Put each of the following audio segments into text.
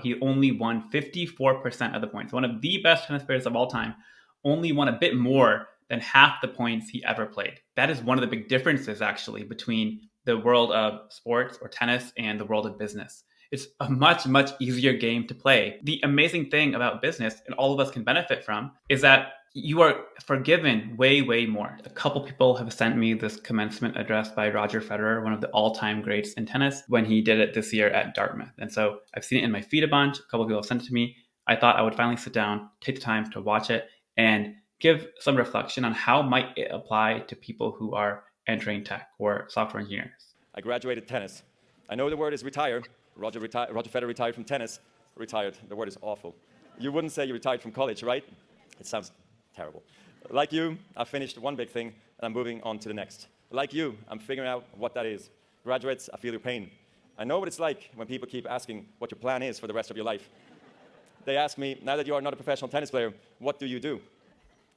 He only won 54% of the points. One of the best tennis players of all time only won a bit more than half the points he ever played. That is one of the big differences, actually, between the world of sports or tennis and the world of business. It's a much, much easier game to play. The amazing thing about business, and all of us can benefit from, is that you are forgiven way, way more. A couple people have sent me this commencement address by Roger Federer, one of the all-time greats in tennis, when he did it this year at Dartmouth. And so I've seen it in my feed a bunch. A couple people have sent it to me. I thought I would finally sit down, take the time to watch it, and give some reflection on how might it apply to people who are entering tech or software engineers. I graduated tennis. I know the word is retire. Roger Federer retired from tennis. Retired. The word is awful. You wouldn't say you retired from college, right? It sounds terrible. Like you, I finished one big thing, and I'm moving on to the next. Like you, I'm figuring out what that is. Graduates, I feel your pain. I know what it's like when people keep asking what your plan is for the rest of your life. They ask me, now that you are not a professional tennis player, what do you do?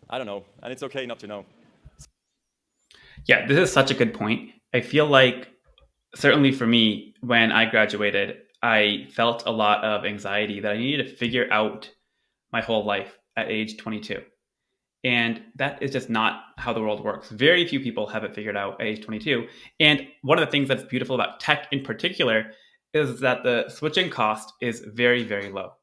I don't know, and it's okay not to know. Yeah, this is such a good point. I feel like, certainly for me, when I graduated, I felt a lot of anxiety that I needed to figure out my whole life at age 22. And that is just not how the world works. Very few people have it figured out at age 22. And one of the things that's beautiful about tech in particular is that the switching cost is very, very low.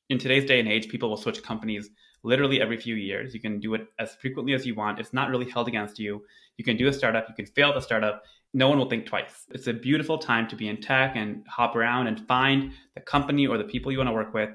In today's day and age, people will switch companies literally every few years. You can do it as frequently as you want. It's not really held against you. You can do a startup. You can fail the startup. No one will think twice. It's a beautiful time to be in tech and hop around and find the company or the people you want to work with.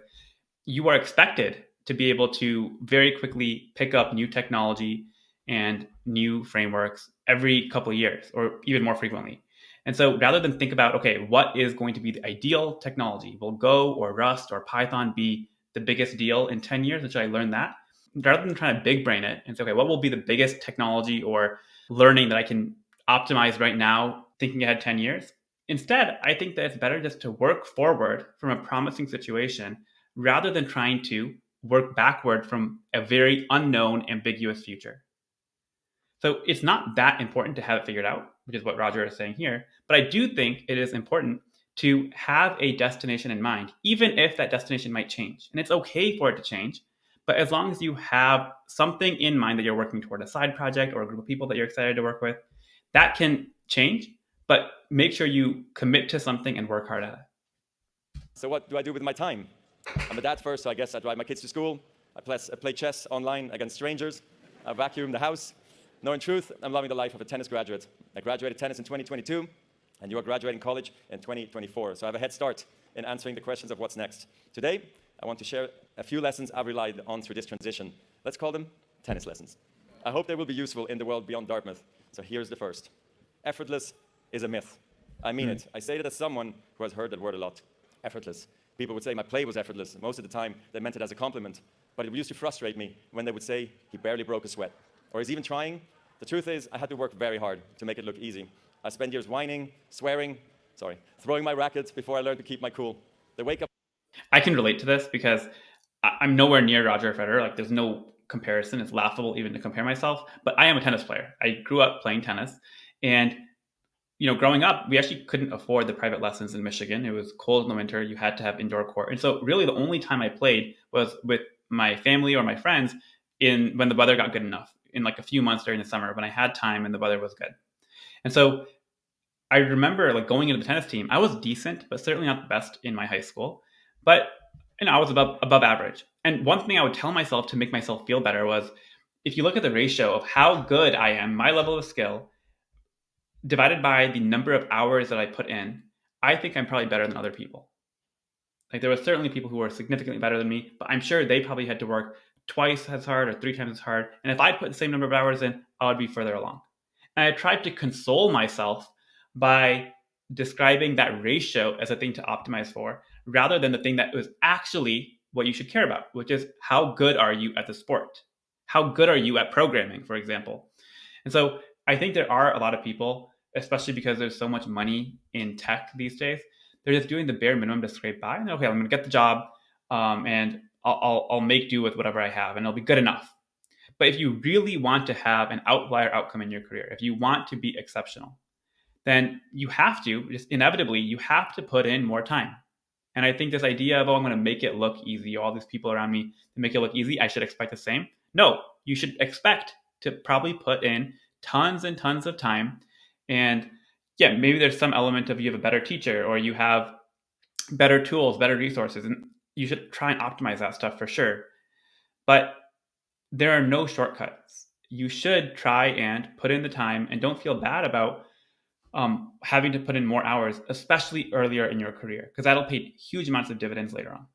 You are expected to be able to very quickly pick up new technology and new frameworks every couple of years or even more frequently. And so rather than think about, okay, what is going to be the ideal technology? Will Go or Rust or Python be the biggest deal in 10 years? Until I learned that. Rather than trying to big brain it and say, okay, what will be the biggest technology or learning that I can optimize right now, thinking ahead 10 years? Instead, I think that it's better just to work forward from a promising situation rather than trying to work backward from a very unknown, ambiguous future. So it's not that important to have it figured out, which is what Roger is saying here. But I do think it is important to have a destination in mind, even if that destination might change. And it's okay for it to change. But as long as you have something in mind that you're working toward, a side project or a group of people that you're excited to work with, that can change. But make sure you commit to something and work hard at it. So what do I do with my time? I'm a dad first, so I guess I drive my kids to school. I play chess online against strangers. I vacuum the house. No, in truth, I'm loving the life of a tennis graduate. I graduated tennis in 2022, and you are graduating college in 2024. So I have a head start in answering the questions of what's next. Today, I want to share a few lessons I've relied on through this transition. Let's call them tennis lessons. I hope they will be useful in the world beyond Dartmouth. So here's the first. Effortless is a myth. I mean it. I say that as someone who has heard that word a lot. Effortless. People would say my play was effortless. Most of the time, they meant it as a compliment. But it used to frustrate me when they would say he barely broke a sweat. Or he's even trying. The truth is, I had to work very hard to make it look easy. I spent years whining, throwing my rackets before I learned to keep my cool. They wake up. I can relate to this because I'm nowhere near Roger Federer. Like, there's no comparison. It's laughable even to compare myself. But I am a tennis player. I grew up playing tennis. And growing up, we actually couldn't afford the private lessons in Michigan. It was cold in the winter. You had to have indoor court. And so really the only time I played was with my family or my friends when the weather got good enough, in like a few months during the summer when I had time and the weather was good. And so I remember like going into the tennis team. I was decent, but certainly not the best in my high school. But I was above average. And one thing I would tell myself to make myself feel better was, if you look at the ratio of how good I am, my level of skill, divided by the number of hours that I put in, I think I'm probably better than other people. Like, there were certainly people who were significantly better than me, but I'm sure they probably had to work twice as hard or three times as hard. And if I put the same number of hours in, I would be further along. And I tried to console myself by describing that ratio as a thing to optimize for, rather than the thing that was actually what you should care about, which is how good are you at the sport? How good are you at programming, for example? And so I think there are a lot of people, especially because there's so much money in tech these days, they're just doing the bare minimum to scrape by. And okay, I'm going to get the job, and I'll make do with whatever I have, and it'll be good enough. But if you really want to have an outlier outcome in your career, if you want to be exceptional, then you have to, just inevitably, you have to put in more time. And I think this idea of, oh, I'm going to make it look easy, all these people around me to make it look easy, I should expect the same. No, you should expect to probably put in tons and tons of time. And yeah, maybe there's some element of you have a better teacher or you have better tools, better resources, and you should try and optimize that stuff for sure. But there are no shortcuts. You should try and put in the time and don't feel bad about having to put in more hours, especially earlier in your career, because that'll pay huge amounts of dividends later on.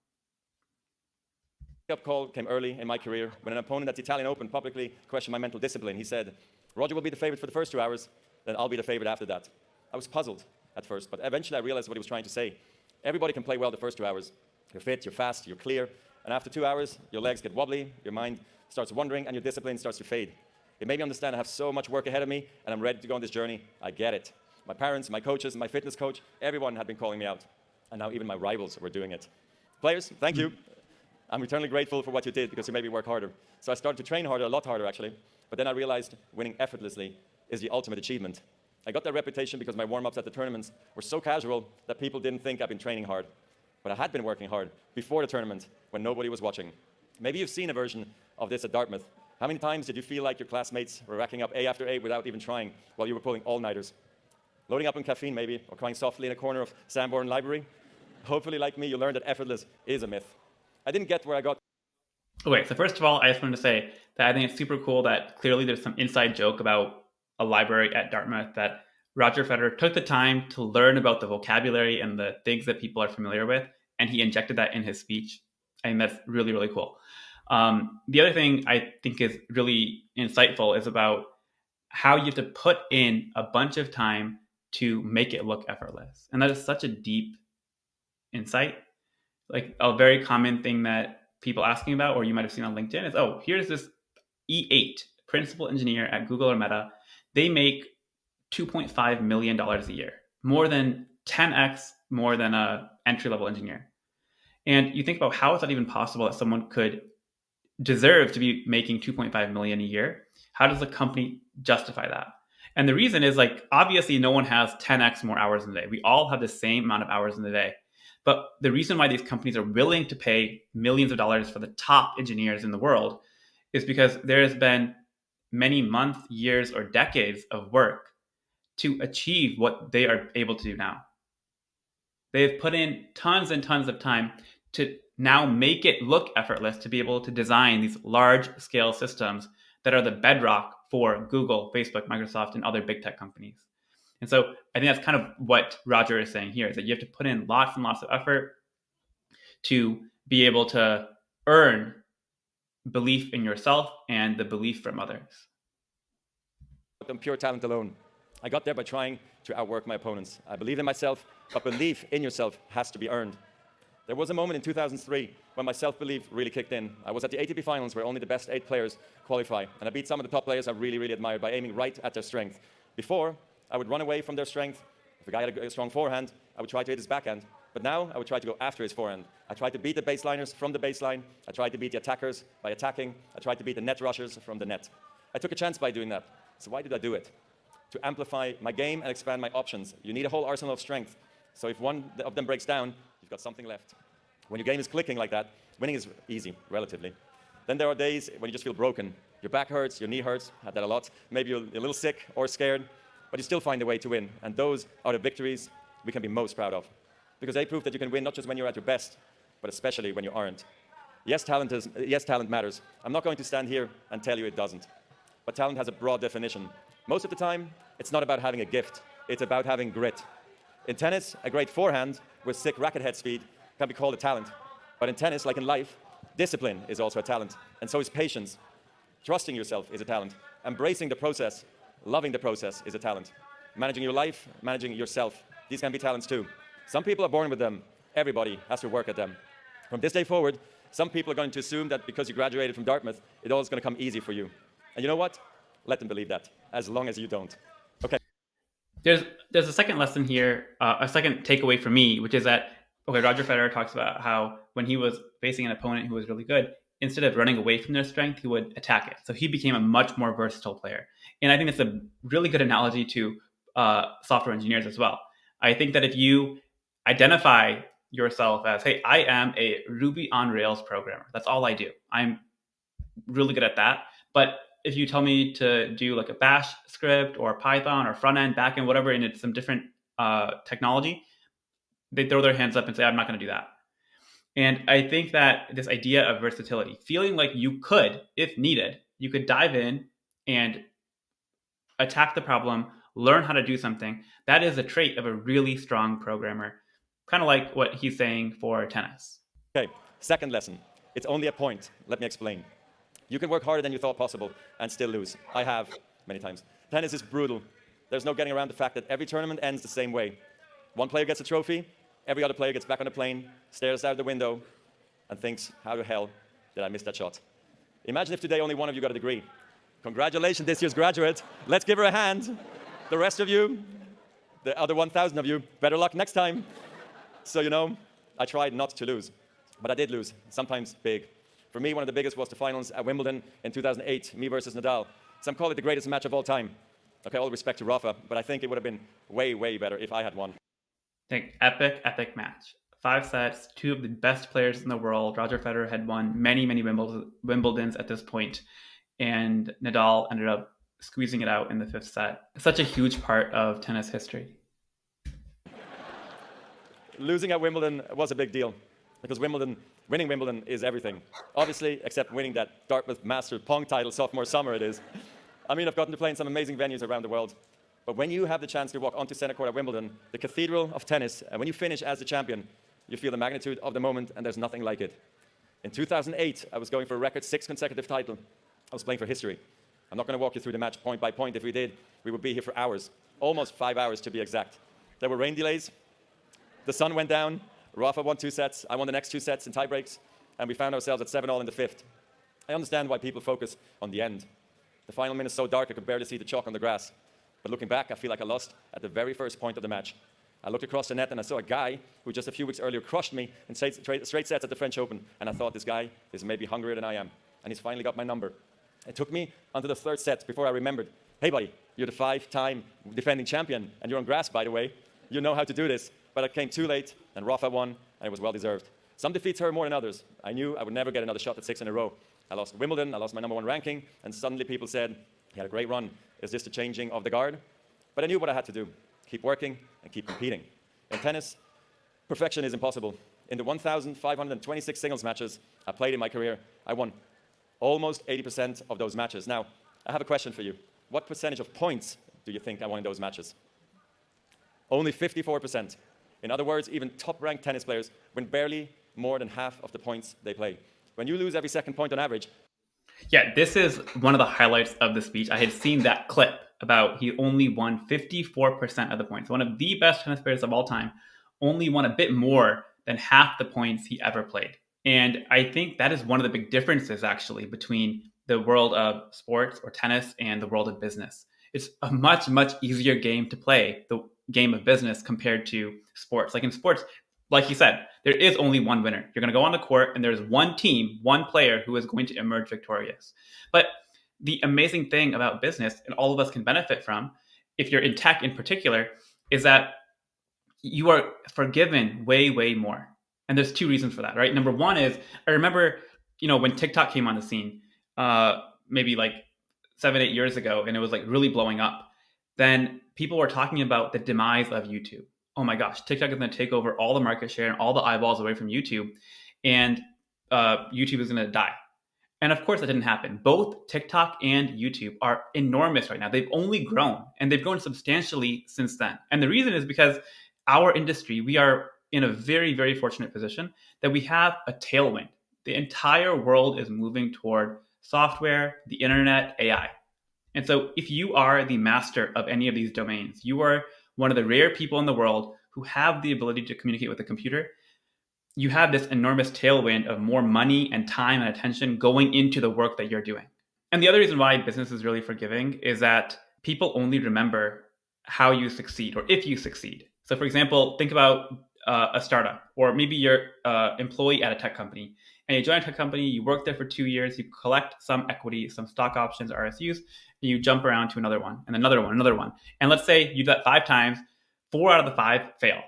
Up call came early in my career when an opponent at the Italian Open publicly questioned my mental discipline. He said, Roger will be the favorite for the first 2 hours, then I'll be the favorite after that. I was puzzled at first, but eventually I realized what he was trying to say. Everybody can play well the first 2 hours. You're fit, you're fast, you're clear, and after 2 hours, your legs get wobbly, your mind starts wandering, and your discipline starts to fade. It made me understand I have so much work ahead of me, and I'm ready to go on this journey. I get it. My parents, my coaches, my fitness coach, everyone had been calling me out, and now even my rivals were doing it. Players, thank you. I'm eternally grateful for what you did because you made me work harder. So I started to train harder, a lot harder actually. But then I realized winning effortlessly is the ultimate achievement. I got that reputation because my warm-ups at the tournaments were so casual that people didn't think I'd been training hard. But I had been working hard before the tournament when nobody was watching. Maybe you've seen a version of this at Dartmouth. How many times did you feel like your classmates were racking up A after A without even trying while you were pulling all-nighters? Loading up on caffeine maybe, or crying softly in a corner of Sanborn Library? Hopefully, like me, you learned that effortless is a myth. I didn't get where I got. Okay, so first of all, I just wanted to say that I think it's super cool that clearly there's some inside joke about a library at Dartmouth that Roger Federer took the time to learn about the vocabulary and the things that people are familiar with, and he injected that in his speech. I think that's really, really cool. The other thing I think is really insightful is about how you have to put in a bunch of time to make it look effortless. And that is such a deep insight. Like a very common thing that people asking about, or you might have seen on LinkedIn, is, oh, here's this E8 principal engineer at Google or Meta. They make $2.5 million a year, more than 10x more than a entry level engineer. And you think about how is that even possible that someone could deserve to be making 2.5 million a year? How does the company justify that? And the reason is, like, obviously no one has 10x more hours in the day. We all have the same amount of hours in the day. But the reason why these companies are willing to pay millions of dollars for the top engineers in the world is because there has been many months, years, or decades of work to achieve what they are able to do now. They've put in tons and tons of time to now make it look effortless to be able to design these large scale systems that are the bedrock for Google, Facebook, Microsoft, and other big tech companies. And so I think that's kind of what Roger is saying here, is that you have to put in lots and lots of effort to be able to earn belief in yourself and the belief from others. On pure talent alone. I got there by trying to outwork my opponents. I believed in myself, but belief in yourself has to be earned. There was a moment in 2003 when my self-belief really kicked in. I was at the ATP finals where only the best 8 players qualify, and I beat some of the top players I really, really admired by aiming right at their strength. Before, I would run away from their strength. If a guy had a strong forehand, I would try to hit his backhand. But now, I would try to go after his forehand. I tried to beat the baseliners from the baseline. I tried to beat the attackers by attacking. I tried to beat the net rushers from the net. I took a chance by doing that. So why did I do it? To amplify my game and expand my options. You need a whole arsenal of strength. So if one of them breaks down, you've got something left. When your game is clicking like that, winning is easy, relatively. Then there are days when you just feel broken. Your back hurts, your knee hurts, I had that a lot. Maybe you're a little sick or scared, but you still find a way to win. And those are the victories we can be most proud of. Because they prove that you can win not just when you're at your best, but especially when you aren't. Yes, talent matters. I'm not going to stand here and tell you it doesn't. But talent has a broad definition. Most of the time, it's not about having a gift. It's about having grit. In tennis, a great forehand with sick racket head speed can be called a talent. But in tennis, like in life, discipline is also a talent. And so is patience. Trusting yourself is a talent. Embracing the process, loving the process is a talent. Managing your life, managing yourself, these can be talents too. Some people are born with them. Everybody has to work at them. From this day forward, some people are going to assume that because you graduated from Dartmouth, it all is going to come easy for you. And you know what? Let them believe that, as long as you don't. Okay. There's a second lesson here, a second takeaway for me, which is that, okay, Roger Federer talks about how when he was facing an opponent who was really good, instead of running away from their strength, he would attack it. So he became a much more versatile player. And I think it's a really good analogy to software engineers as well. I think that if you identify yourself as, hey, I am a Ruby on Rails programmer. That's all I do. I'm really good at that. But if you tell me to do like a Bash script or Python or front end, back end, whatever, and it's some different technology, they throw their hands up and say, I'm not going to do that. And I think that this idea of versatility, feeling like you could, if needed, you could dive in and attack the problem, learn how to do something, that is a trait of a really strong programmer. Kind of like what he's saying for tennis. Okay, second lesson. It's only a point. Let me explain. You can work harder than you thought possible and still lose. I have many times. Tennis is brutal. There's no getting around the fact that every tournament ends the same way. One player gets a trophy, every other player gets back on the plane, stares out the window, and thinks, how the hell did I miss that shot? Imagine if today only one of you got a degree. Congratulations, this year's graduate. Let's give her a hand. The rest of you, the other 1,000 of you, better luck next time. So, I tried not to lose, but I did lose, sometimes big. For me, one of the biggest was the finals at Wimbledon in 2008, me versus Nadal. Some call it the greatest match of all time. Okay, all respect to Rafa, but I think it would have been way, way better if I had won. I think epic match. 5 sets, 2 of the best players in the world. Roger Federer had won many Wimbledons at this point, and Nadal ended up squeezing it out in the 5th set. Such a huge part of tennis history. Losing at Wimbledon was a big deal because winning Wimbledon is everything. Obviously, except winning that Dartmouth Masters Pong title sophomore summer it is. I mean, I've gotten to play in some amazing venues around the world. But when you have the chance to walk onto center court at Wimbledon, the cathedral of tennis, and when you finish as the champion, you feel the magnitude of the moment, and there's nothing like it. In 2008, I was going for a record 6 consecutive title. I was playing for history. I'm not going to walk you through the match point by point. If we did, we would be here for hours, almost 5 hours to be exact. There were rain delays. The sun went down. Rafa won 2 sets. I won the next 2 sets in tie breaks, and we found ourselves at 7-all in the 5th. I understand why people focus on the end. The final minute is so dark I could barely see the chalk on the grass. But looking back, I feel like I lost at the very first point of the match. I looked across the net and I saw a guy who just a few weeks earlier crushed me in straight sets at the French Open. And I thought, this guy is maybe hungrier than I am. And he's finally got my number. It took me onto the 3rd set before I remembered, hey buddy, you're the 5-time defending champion, and you're on grass, by the way. You know how to do this. But it came too late, and Rafa won, and it was well-deserved. Some defeats hurt more than others. I knew I would never get another shot at 6 in a row. I lost Wimbledon, I lost my #1 ranking, and suddenly people said, he had a great run. Is this the changing of the guard? But I knew what I had to do. Keep working and keep competing. In tennis, perfection is impossible. In the 1,526 singles matches I played in my career, I won almost 80% of those matches. Now, I have a question for you. What percentage of points do you think I won in those matches? Only 54%. In other words, even top-ranked tennis players win barely more than half of the points they play. When you lose every second point on average. Yeah, this is one of the highlights of the speech. I had seen that clip about he only won 54% of the points. One of the best tennis players of all time only won a bit more than half the points he ever played. And I think that is one of the big differences, actually, between the world of sports or tennis and the world of business. It's a much easier game to play, the game of business, compared to sports. Like in sports, like you said, there is only one winner. You're going to go on the court and there's one team, one player who is going to emerge victorious. But the amazing thing about business, and all of us can benefit from, if you're in tech in particular, is that you are forgiven way more. And there's 2 reasons for that, right? Number one is, I remember, when TikTok came on the scene, maybe like 7-8 years ago, and it was like really blowing up, then people were talking about the demise of YouTube. Oh my gosh, TikTok is going to take over all the market share and all the eyeballs away from YouTube, and YouTube is going to die. And of course, that didn't happen. Both TikTok and YouTube are enormous right now. They've only grown, and they've grown substantially since then. And the reason is because our industry, we are in a very fortunate position that we have a tailwind. The entire world is moving toward software, the internet, AI. And so if you are the master of any of these domains, you are one of the rare people in the world who have the ability to communicate with a computer. You have this enormous tailwind of more money and time and attention going into the work that you're doing. And the other reason why business is really forgiving is that people only remember how you succeed or if you succeed. So for example, think about a startup, or maybe you're an employee at a tech company, and you join a tech company, you work there for 2 years, you collect some equity, some stock options, RSUs, and you jump around to another one, and another one. And let's say you do that 5 times, 4 out of the 5 fail.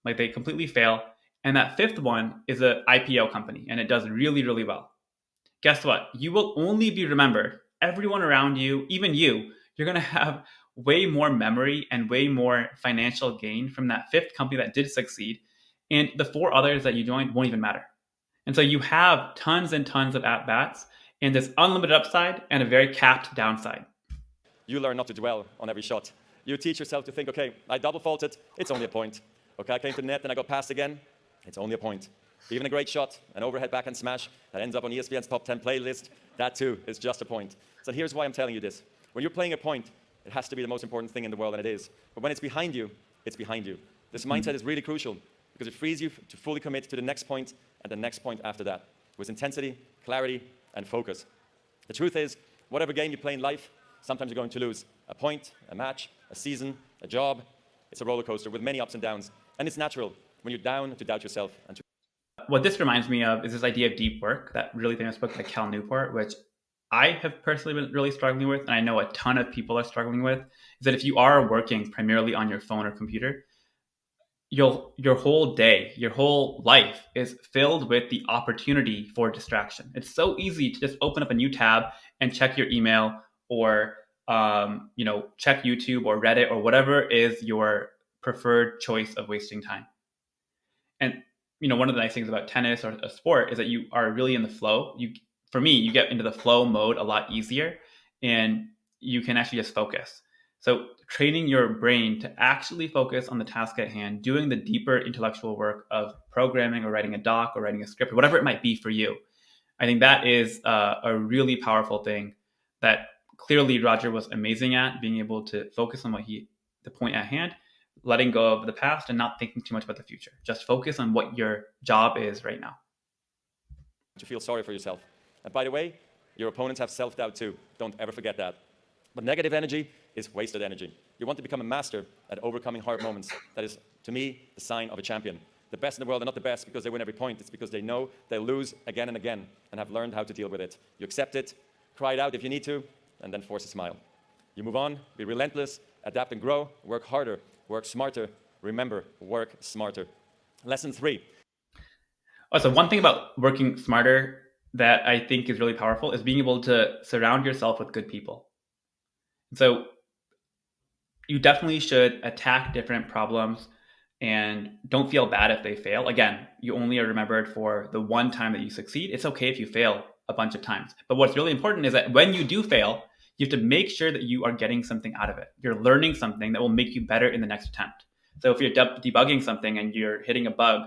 Like they completely fail, And that fifth one is an IPO company, and it does really, really well. Guess what? You will only be remembered. Everyone around you, even you're going to have way more memory and way more financial gain from that fifth company that did succeed. And the four others that you joined won't even matter. And so you have tons and tons of at bats and this unlimited upside and a very capped downside. You learn not to dwell on every shot. You teach yourself to think, okay, I double faulted, it's only a point. Okay, I came to the net and I got passed again, it's only a point. Even a great shot, an overhead backhand smash that ends up on ESPN's top 10 playlist, that too is just a point. So here's why I'm telling you this. When you're playing a point, it has to be the most important thing in the world, and it is. But when it's behind you, it's behind you. This mindset is really crucial because it frees you to fully commit to the next point and the next point after that with intensity, clarity, and focus. The truth is, whatever game you play in life, sometimes you're going to lose. A point, a match, a season, a job. It's a roller coaster with many ups and downs. And it's natural when you're down to doubt yourself and to What this reminds me of is this idea of deep work, that really famous book by Cal Newport, which I have personally been really struggling with, and I know a ton of people are struggling with, is that if you are working primarily on your phone or computer, your whole day, your whole life is filled with the opportunity for distraction. It's so easy to just open up a new tab and check your email or check YouTube or Reddit or whatever is your preferred choice of wasting time. And one of the nice things about tennis or a sport is that you are really in the flow. For me, you get into the flow mode a lot easier, and you can actually just focus. So training your brain to actually focus on the task at hand, doing the deeper intellectual work of programming or writing a doc or writing a script or whatever it might be for you, I think that is a really powerful thing that clearly Roger was amazing at, being able to focus on the point at hand, letting go of the past and not thinking too much about the future. Just focus on what your job is right now. feel sorry for yourself. And by the way, your opponents have self-doubt too. Don't ever forget that. But negative energy is wasted energy. You want to become a master at overcoming hard moments. That is, to me, the sign of a champion. The best in the world are not the best because they win every point. It's because they know they'll lose again and again and have learned how to deal with it. You accept it, cry it out if you need to, and then force a smile. You move on, be relentless, adapt and grow, work harder, work smarter. Remember, work smarter. Lesson 3. Also, one thing about working smarter that I think is really powerful is being able to surround yourself with good people. So you definitely should attack different problems and don't feel bad if they fail. Again, you only are remembered for the one time that you succeed. It's okay if you fail a bunch of times. But what's really important is that when you do fail, you have to make sure that you are getting something out of it. You're learning something that will make you better in the next attempt. So if you're debugging something and you're hitting a bug,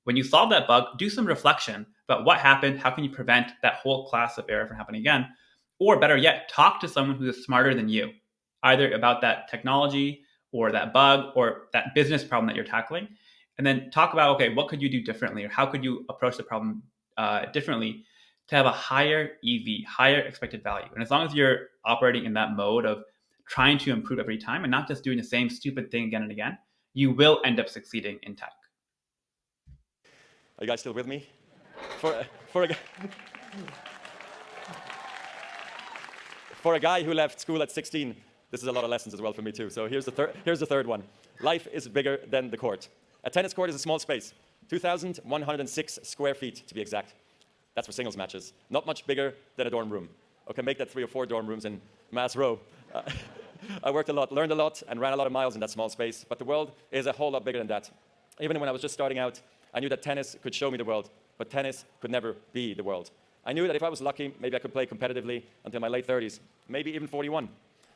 when you solve that bug, do some reflection about what happened, how can you prevent that whole class of error from happening again? Or better yet, talk to someone who is smarter than you, either about that technology or that bug or that business problem that you're tackling. And then talk about, okay, what could you do differently? Or how could you approach the problem differently to have a higher EV, higher expected value? And as long as you're operating in that mode of trying to improve every time and not just doing the same stupid thing again and again, you will end up succeeding in tech. Are you guys still with me? For a guy who left school at 16, this is a lot of lessons as well for me too. So here's the third one. Life is bigger than the court. A tennis court is a small space, 2,106 square feet to be exact. That's for singles matches. Not much bigger than a dorm room. Okay, make that 3 or 4 dorm rooms in Mass Row. I worked a lot, learned a lot, and ran a lot of miles in that small space. But the world is a whole lot bigger than that. Even when I was just starting out, I knew that tennis could show me the world, but tennis could never be the world. I knew that if I was lucky, maybe I could play competitively until my late 30s, maybe even 41.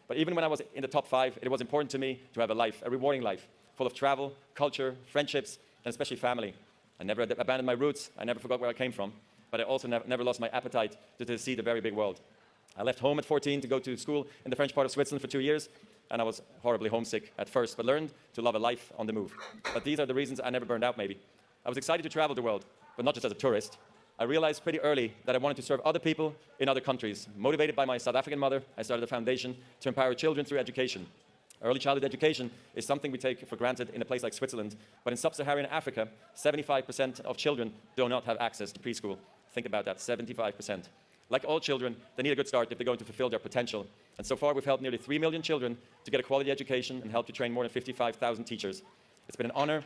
But even when I was in the top 5, it was important to me to have a life, a rewarding life, full of travel, culture, friendships, and especially family. I never abandoned my roots. I never forgot where I came from. But I also never lost my appetite to see the very big world. I left home at 14 to go to school in the French part of Switzerland for 2 years, and I was horribly homesick at first, but learned to love a life on the move. But these are the reasons I never burned out, maybe. I was excited to travel the world, but not just as a tourist. I realized pretty early that I wanted to serve other people in other countries. Motivated by my South African mother, I started a foundation to empower children through education. Early childhood education is something we take for granted in a place like Switzerland, but in sub-Saharan Africa, 75% of children do not have access to preschool. Think about that, 75%. Like all children, they need a good start if they're going to fulfill their potential. And so far, we've helped nearly 3 million children to get a quality education and helped to train more than 55,000 teachers. It's been an honor.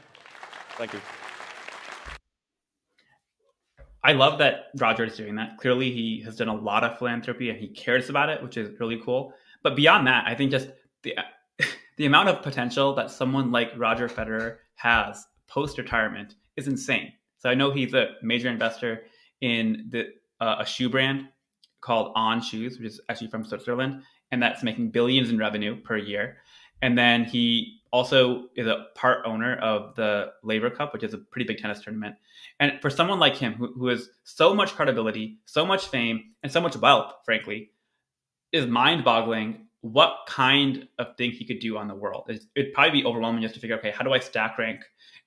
Thank you. I love that Roger is doing that. Clearly, he has done a lot of philanthropy and he cares about it, which is really cool. But beyond that, I think just the the amount of potential that someone like Roger Federer has post retirement is insane. So I know he's a major investor in a shoe brand called On Shoes, which is actually from Switzerland, and that's making billions in revenue per year. And then he also is a part owner of the Laver Cup, which is a pretty big tennis tournament. And for someone like him, who has so much credibility, so much fame, and so much wealth, frankly, is mind-boggling what kind of thing he could do on the world. It'd probably be overwhelming just to figure, okay, how do I stack rank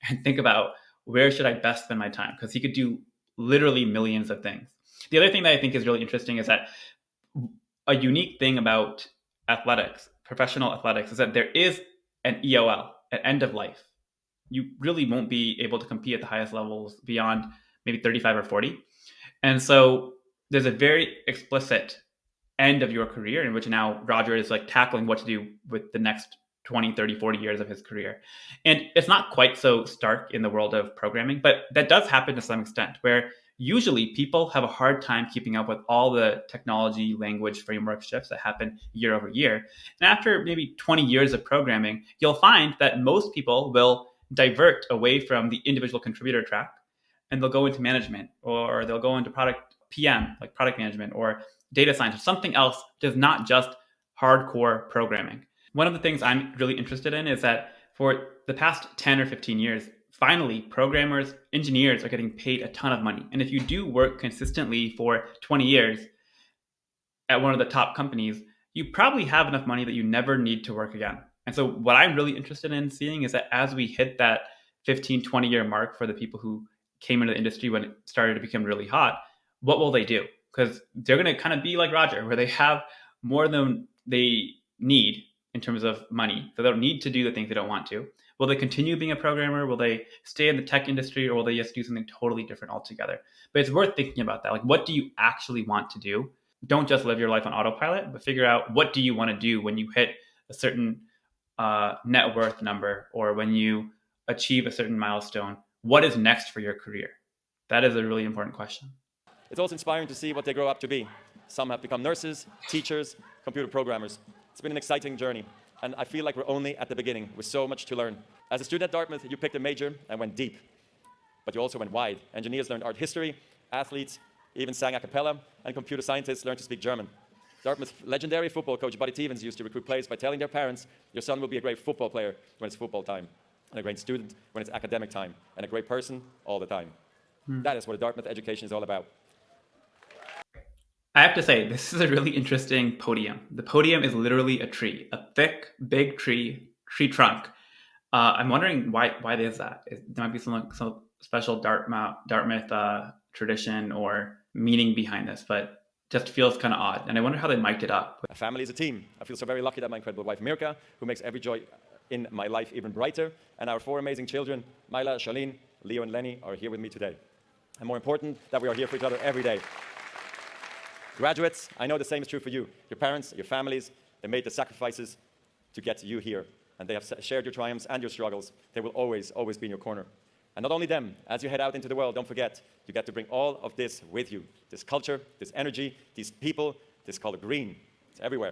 and think about where should I best spend my time? Because he could do literally millions of things. The other thing that I think is really interesting is that a unique thing about athletics, professional athletics, is that there is an EOL, an end of life. You really won't be able to compete at the highest levels beyond maybe 35 or 40. And so there's a very explicit end of your career in which now Roger is like tackling what to do with the next 20, 30, 40 years of his career. And it's not quite so stark in the world of programming, but that does happen to some extent where usually people have a hard time keeping up with all the technology, language, framework shifts that happen year over year. And after maybe 20 years of programming, you'll find that most people will divert away from the individual contributor track and they'll go into management or they'll go into product PM, like product management or data science or something else, which is not just hardcore programming. One of the things I'm really interested in is that for the past 10 or 15 years, finally, programmers, engineers are getting paid a ton of money. And if you do work consistently for 20 years at one of the top companies, you probably have enough money that you never need to work again. And so what I'm really interested in seeing is that as we hit that 15, 20-year mark for the people who came into the industry when it started to become really hot, what will they do? Because they're going to kind of be like Roger, where they have more than they need in terms of money. So they don't need to do the things they don't want to. Will they continue being a programmer? Will they stay in the tech industry, or will they just do something totally different altogether? But it's worth thinking about that. Like, what do you actually want to do? Don't just live your life on autopilot, but figure out what do you want to do when you hit a certain net worth number or when you achieve a certain milestone. What is next for your career? That is a really important question. It's also inspiring to see what they grow up to be. Some have become nurses, teachers, computer programmers. It's been an exciting journey, and I feel like we're only at the beginning with so much to learn. As a student at Dartmouth, you picked a major and went deep, but you also went wide. Engineers learned art history, athletes even sang a cappella, and computer scientists learned to speak German. Dartmouth's legendary football coach Buddy Stevens used to recruit players by telling their parents, your son will be a great football player when it's football time, and a great student when it's academic time, and a great person all the time. That is what a Dartmouth education is all about. I have to say, this is a really interesting podium. The podium is literally a tree, a thick, big tree trunk. I'm wondering why it is that. There might be some special Dartmouth tradition or meaning behind this, but just feels kind of odd. And I wonder how they mic'd it up. A family is a team. I feel so very lucky that my incredible wife Mirka, who makes every joy in my life even brighter, and our 4 amazing children, Myla, Charlene, Leo, and Lenny, are here with me today. And more important, that we are here for each other every day. Graduates, I know the same is true for you. Your parents, your families, they made the sacrifices to get you here, and they have shared your triumphs and your struggles. They will always, always be in your corner. And not only them, as you head out into the world, don't forget, you get to bring all of this with you. This culture, this energy, these people, this color green. It's everywhere.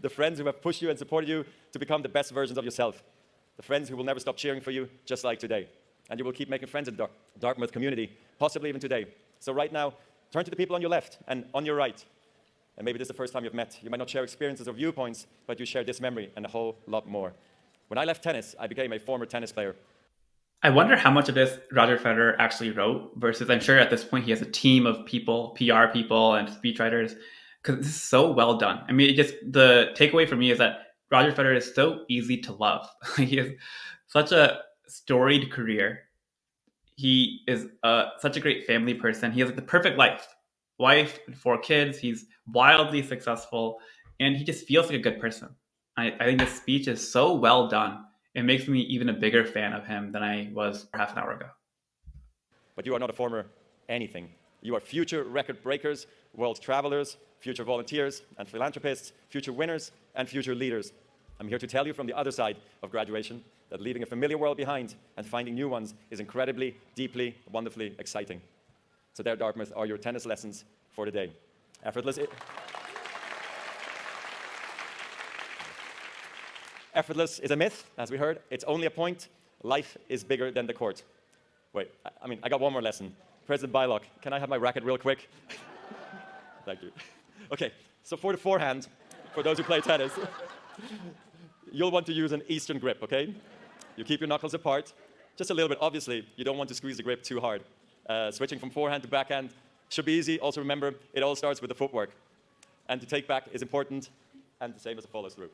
The friends who have pushed you and supported you to become the best versions of yourself. The friends who will never stop cheering for you, just like today. And you will keep making friends in the Dartmouth community, possibly even today. So right now, turn to the people on your left and on your right. And maybe this is the first time you've met. You might not share experiences or viewpoints, but you share this memory and a whole lot more. When I left tennis, I became a former tennis player. I wonder how much of this Roger Federer actually wrote versus I'm sure at this point he has a team of people, PR people and speechwriters, because this is so well done. I mean, the takeaway for me is that Roger Federer is so easy to love. He has such a storied career. He is such a great family person. He has the perfect life, wife, and 4 kids. He's wildly successful, and he just feels like a good person. I think this speech is so well done. It makes me even a bigger fan of him than I was half an hour ago. But you are not a former anything. You are future record breakers, world travelers, future volunteers and philanthropists, future winners and future leaders. I'm here to tell you from the other side of graduation that leaving a familiar world behind and finding new ones is incredibly, deeply, wonderfully exciting. So there, Dartmouth, are your tennis lessons for the day. Effortless is a myth, as we heard. It's only a point. Life is bigger than the court. Wait, I got one more lesson. President Bylock, can I have my racket real quick? Thank you. Okay, so for the forehand, for those who play tennis, you'll want to use an Eastern grip, okay? You keep your knuckles apart, just a little bit. Obviously, you don't want to squeeze the grip too hard. Switching from forehand to backhand should be easy. Also remember, it all starts with the footwork. And to take back is important, and the same as a follow through.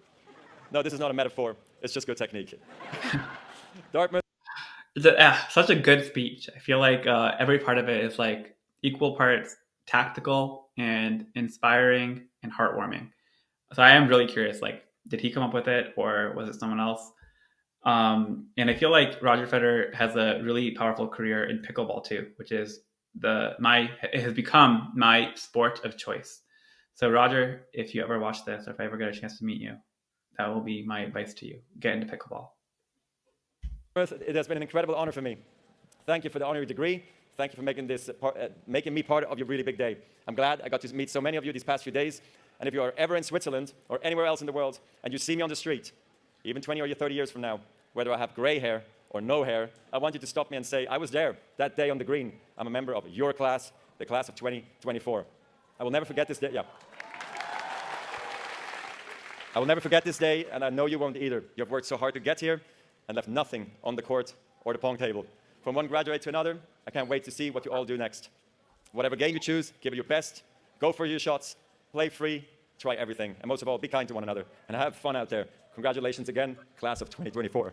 No, this is not a metaphor. It's just good technique. Dartmouth. Such a good speech. I feel like every part of it is like equal parts tactical and inspiring and heartwarming. So I am really curious, like, did he come up with it or was it someone else? And I feel like Roger Federer has a really powerful career in pickleball too, which is it has become my sport of choice. So Roger, if you ever watch this or if I ever get a chance to meet you, that will be my advice to you. Get into pickleball. It has been an incredible honor for me. Thank you for the honorary degree. Thank you for making me part of your really big day. I'm glad I got to meet so many of you these past few days. And if you are ever in Switzerland or anywhere else in the world and you see me on the street, even 20 or 30 years from now, whether I have gray hair or no hair, I want you to stop me and say, I was there that day on the green. I'm a member of your class, the class of 2024. I will never forget this day. Yeah. I will never forget this day, and I know you won't either. You have worked so hard to get here and left nothing on the court or the pong table. From one graduate to another, I can't wait to see what you all do next. Whatever game you choose, give it your best, go for your shots, play free, try everything, and most of all, be kind to one another, and have fun out there. Congratulations again, class of 2024.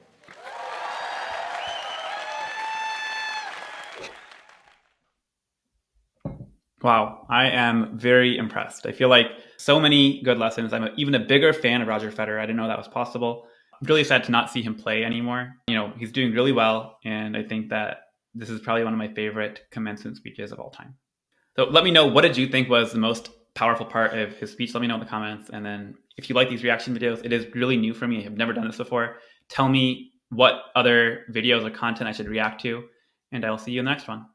Wow, I am very impressed. I feel like so many good lessons. I'm even a bigger fan of Roger Federer. I didn't know that was possible. I'm really sad to not see him play anymore. You know, he's doing really well, and I think that this is probably one of my favorite commencement speeches of all time. So let me know, what did you think was the most powerful part of his speech? Let me know in the comments. And then if you like these reaction videos, it is really new for me. I have never done this before. Tell me what other videos or content I should react to, and I'll see you in the next one.